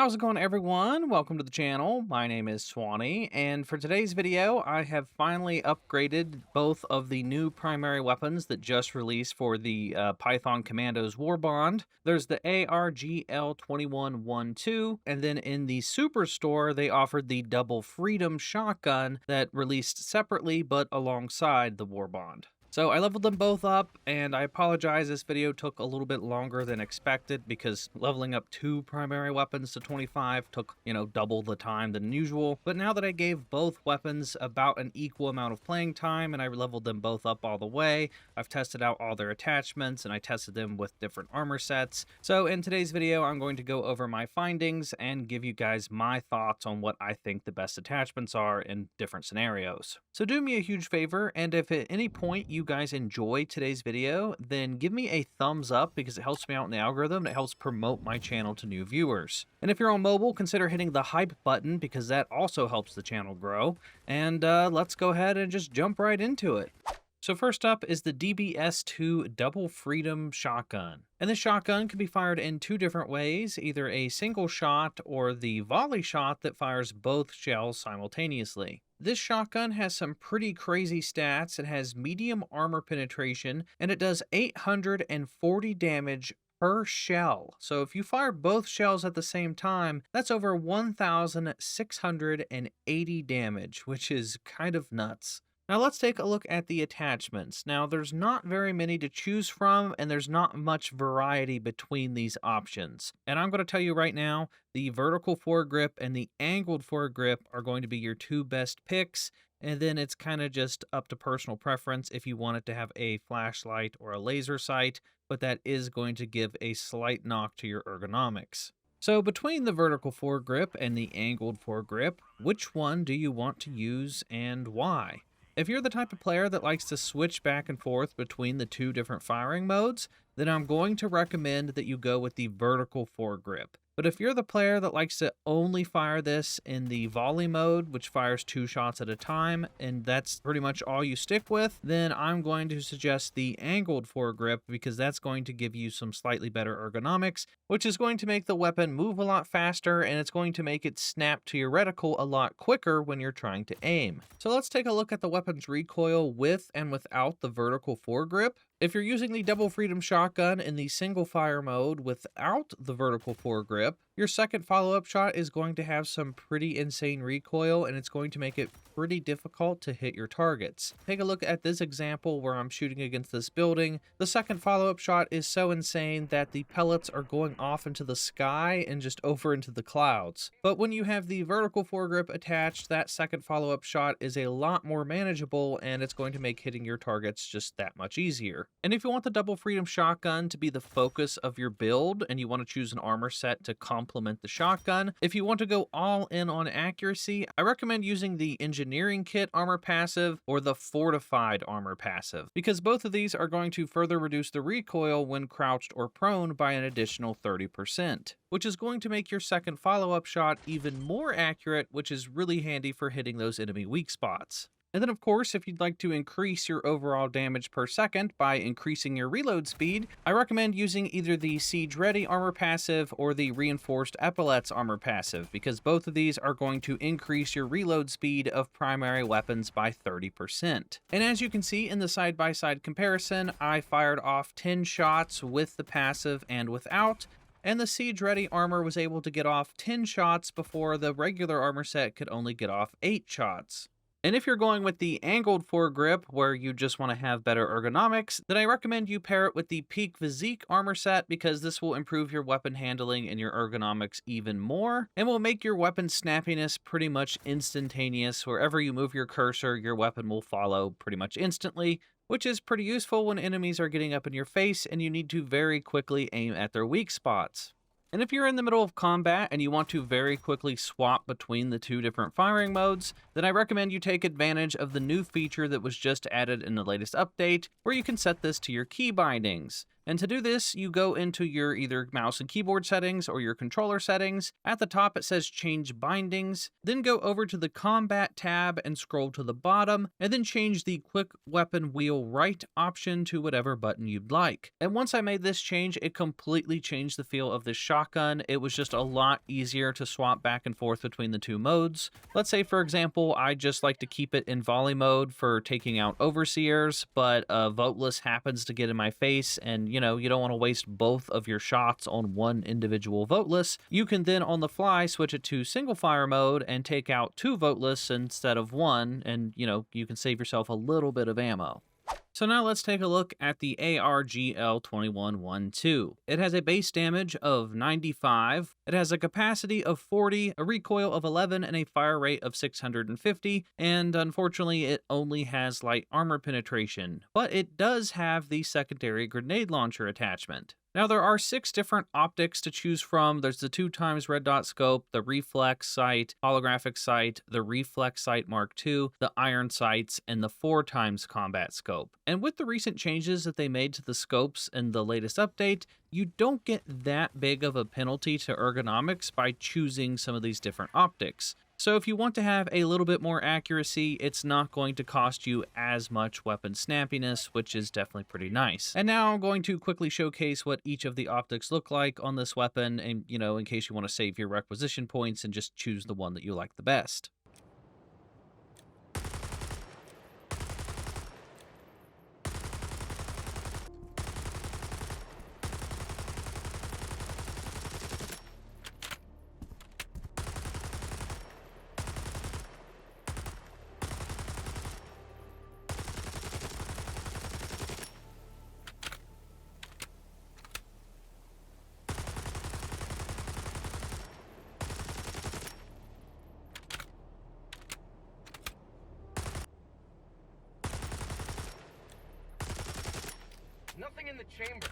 How's it going, everyone? Welcome to the channel. My name is Swanee, and for today's video, I have finally upgraded both of the new primary weapons that just released for the Python Commandos War Bond. There's the ARGL2112, and then in the Superstore, they offered the Double Freedom shotgun that released separately but alongside the War Bond. So I leveled them both up, and I apologize this video took a little bit longer than expected because leveling up 2 primary weapons to 25 took, double the time than usual. But now that I gave both weapons about an equal amount of playing time and I leveled them both up all the way, I've tested out all their attachments and I tested them with different armor sets. So in today's video, I'm going to go over my findings and give you guys my thoughts on what I think the best attachments are in different scenarios. So do me a huge favor, and if at any point you guys enjoy today's video, then give me a thumbs up because it helps me out in the algorithm and it helps promote my channel to new viewers. And if you're on mobile, consider hitting the hype button because that also helps the channel grow. And let's go ahead and just jump right into it. So first up is the DBS-2 Double Freedom shotgun. And this shotgun can be fired in 2 different ways, either a single shot or the volley shot that fires both shells simultaneously. This shotgun has some pretty crazy stats. It has medium armor penetration, and it does 840 damage per shell. So if you fire both shells at the same time, that's over 1,680 damage, which is kind of nuts. Now let's take a look at the attachments. Now there's not very many to choose from, and there's not much variety between these options. And I'm going to tell you right now, the vertical foregrip and the angled foregrip are going to be your 2 best picks. And then it's kind of just up to personal preference if you want it to have a flashlight or a laser sight, but that is going to give a slight knock to your ergonomics. So between the vertical foregrip and the angled foregrip, which one do you want to use and why? If you're the type of player that likes to switch back and forth between the 2 different firing modes, then I'm going to recommend that you go with the vertical foregrip. But if you're the player that likes to only fire this in the volley mode, which fires 2 shots at a time, and that's pretty much all you stick with, then I'm going to suggest the angled foregrip because that's going to give you some slightly better ergonomics, which is going to make the weapon move a lot faster, and it's going to make it snap to your reticle a lot quicker when you're trying to aim. So let's take a look at the weapon's recoil with and without the vertical foregrip. If you're using the Double Freedom shotgun in the single fire mode without the vertical foregrip, your second follow-up shot is going to have some pretty insane recoil, and it's going to make it pretty difficult to hit your targets. Take a look at this example where I'm shooting against this building. The second follow-up shot is so insane that the pellets are going off into the sky and just over into the clouds. But when you have the vertical foregrip attached, that second follow-up shot is a lot more manageable, and it's going to make hitting your targets just that much easier. And if you want the Double Freedom shotgun to be the focus of your build and you want to choose an armor set to complement the shotgun, if you want to go all in on accuracy, I recommend using the Engineering Kit armor passive or the Fortified armor passive, because both of these are going to further reduce the recoil when crouched or prone by an additional 30%, which is going to make your second follow-up shot even more accurate, which is really handy for hitting those enemy weak spots. And then of course, if you'd like to increase your overall damage per second by increasing your reload speed, I recommend using either the Siege Ready armor passive or the Reinforced Epaulets armor passive, because both of these are going to increase your reload speed of primary weapons by 30%. And as you can see in the side-by-side comparison, I fired off 10 shots with the passive and without, and the Siege Ready armor was able to get off 10 shots before the regular armor set could only get off 8 shots. And if you're going with the angled foregrip, where you just want to have better ergonomics, then I recommend you pair it with the Peak Physique armor set, because this will improve your weapon handling and your ergonomics even more, and will make your weapon snappiness pretty much instantaneous. Wherever you move your cursor, your weapon will follow pretty much instantly, which is pretty useful when enemies are getting up in your face and you need to very quickly aim at their weak spots. And if you're in the middle of combat and you want to very quickly swap between the 2 different firing modes, then I recommend you take advantage of the new feature that was just added in the latest update, where you can set this to your key bindings. And to do this, you go into your either mouse and keyboard settings or your controller settings. At the top, it says change bindings. Then go over to the combat tab and scroll to the bottom, and then change the quick weapon wheel right option to whatever button you'd like. And once I made this change, it completely changed the feel of this shotgun. It was just a lot easier to swap back and forth between the two modes. Let's say, for example, I just like to keep it in volley mode for taking out overseers, but voteless happens to get in my face, and you don't want to waste both of your shots on one individual voteless. You can then on the fly switch it to single fire mode and take out two voteless instead of one, and you can save yourself a little bit of ammo. So now let's take a look at the ARGL2112. It has a base damage of 95, it has a capacity of 40, a recoil of 11, and a fire rate of 650, and unfortunately it only has light armor penetration, but it does have the secondary grenade launcher attachment. Now, there are 6 different optics to choose from. There's the 2x red dot scope, the reflex sight, holographic sight, the reflex sight Mark II, the iron sights, and the 4x combat scope. And with the recent changes that they made to the scopes in the latest update, you don't get that big of a penalty to ergonomics by choosing some of these different optics. So if you want to have a little bit more accuracy, it's not going to cost you as much weapon snappiness, which is definitely pretty nice. And now I'm going to quickly showcase what each of the optics look like on this weapon, and in case you want to save your requisition points and just choose the one that you like the best. Nothing in the chamber.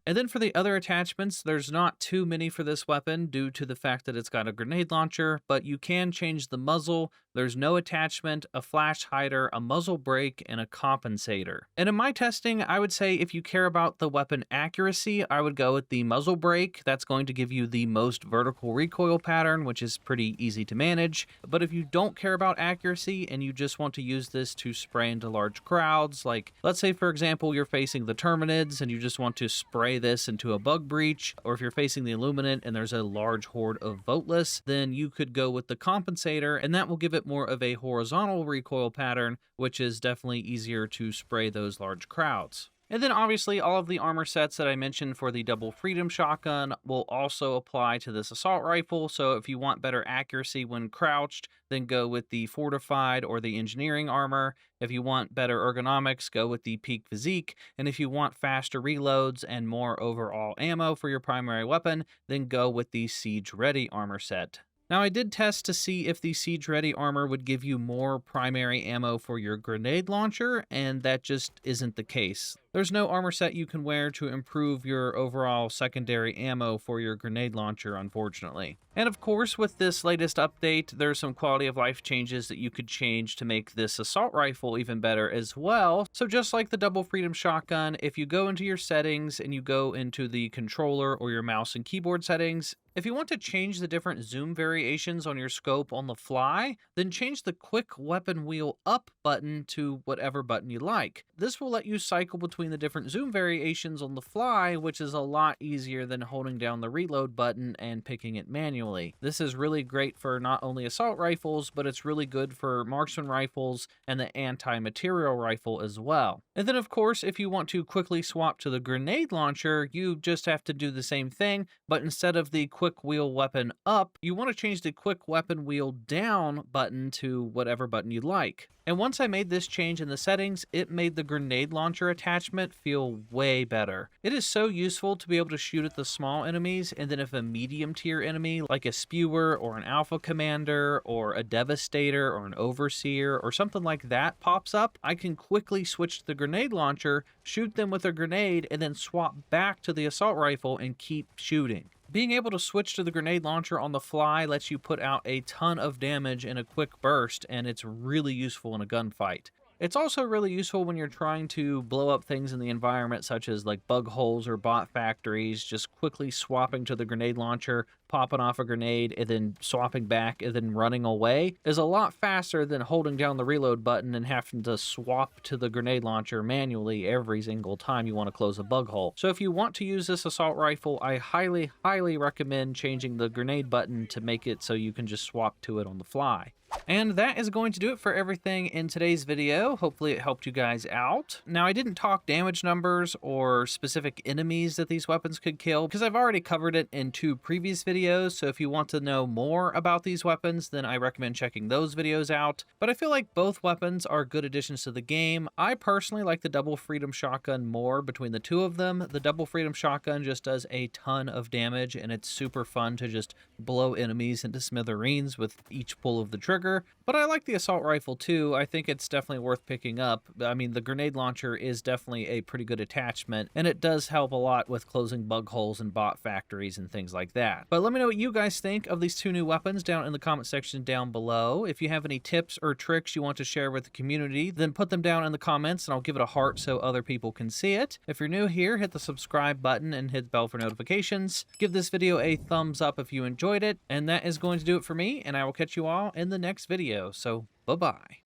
And then for the other attachments, there's not too many for this weapon due to the fact that it's got a grenade launcher, but you can change the muzzle. There's no attachment, a flash hider, a muzzle brake, and a compensator. And in my testing, I would say if you care about the weapon accuracy, I would go with the muzzle brake. That's going to give you the most vertical recoil pattern, which is pretty easy to manage. But if you don't care about accuracy and you just want to use this to spray into large crowds, like let's say for example you're facing the Terminids and you just want to spray this into a bug breach, or if you're facing the Illuminate and there's a large horde of voteless, then you could go with the compensator, and that will give it more of a horizontal recoil pattern, which is definitely easier to spray those large crowds. And then obviously all of the armor sets that I mentioned for the Double Freedom shotgun will also apply to this assault rifle, so if you want better accuracy when crouched, then go with the fortified or the engineering armor. If you want better ergonomics, go with the peak physique, and if you want faster reloads and more overall ammo for your primary weapon, then go with the Siege Ready armor set. Now, I did test to see if the Siege Ready armor would give you more primary ammo for your grenade launcher, and that just isn't the case. There's no armor set you can wear to improve your overall secondary ammo for your grenade launcher, unfortunately. And of course, with this latest update, there's some quality of life changes that you could change to make this assault rifle even better as well. So just like the Double Freedom shotgun, if you go into your settings and you go into the controller or your mouse and keyboard settings, if you want to change the different zoom variations on your scope on the fly, then change the quick weapon wheel up button to whatever button you like. This will let you cycle between the different zoom variations on the fly, which is a lot easier than holding down the reload button and picking it manually. This is really great for not only assault rifles, but it's really good for marksman rifles and the anti-material rifle as well. And then of course, if you want to quickly swap to the grenade launcher, you just have to do the same thing, but instead of the quick wheel weapon up, you want to change the quick weapon wheel down button to whatever button you like. And once I made this change in the settings, it made the grenade launcher attachment feel way better. It is so useful to be able to shoot at the small enemies, and then if a medium tier enemy like a spewer or an alpha commander or a devastator or an overseer or something like that pops up, I can quickly switch to the grenade launcher, shoot them with a grenade, and then swap back to the assault rifle and keep shooting. Being able to switch to the grenade launcher on the fly lets you put out a ton of damage in a quick burst, and it's really useful in a gunfight. It's also really useful when you're trying to blow up things in the environment, such as like bug holes or bot factories. Just quickly swapping to the grenade launcher, popping off a grenade, and then swapping back and then running away is a lot faster than holding down the reload button and having to swap to the grenade launcher manually every single time you want to close a bug hole. So if you want to use this assault rifle, I highly, highly recommend changing the grenade button to make it so you can just swap to it on the fly. And that is going to do it for everything in today's video. Hopefully it helped you guys out. Now, I didn't talk damage numbers or specific enemies that these weapons could kill because I've already covered it in 2 previous videos. So if you want to know more about these weapons, then I recommend checking those videos out. But I feel like both weapons are good additions to the game. I personally like the Double Freedom shotgun more between the 2 of them. The Double Freedom shotgun just does a ton of damage, and it's super fun to just blow enemies into smithereens with each pull of the trigger. But I like the assault rifle too. I think it's definitely worth picking up. I mean, the grenade launcher is definitely a pretty good attachment, and it does help a lot with closing bug holes and bot factories and things like that. But let me know what you guys think of these 2 new weapons down in the comment section down below. If you have any tips or tricks you want to share with the community, then put them down in the comments and I'll give it a heart so other people can see it. If you're new here, hit the subscribe button and hit the bell for notifications. Give this video a thumbs up if you enjoyed it, and that is going to do it for me, and I will catch you all in the next video. So, bye-bye.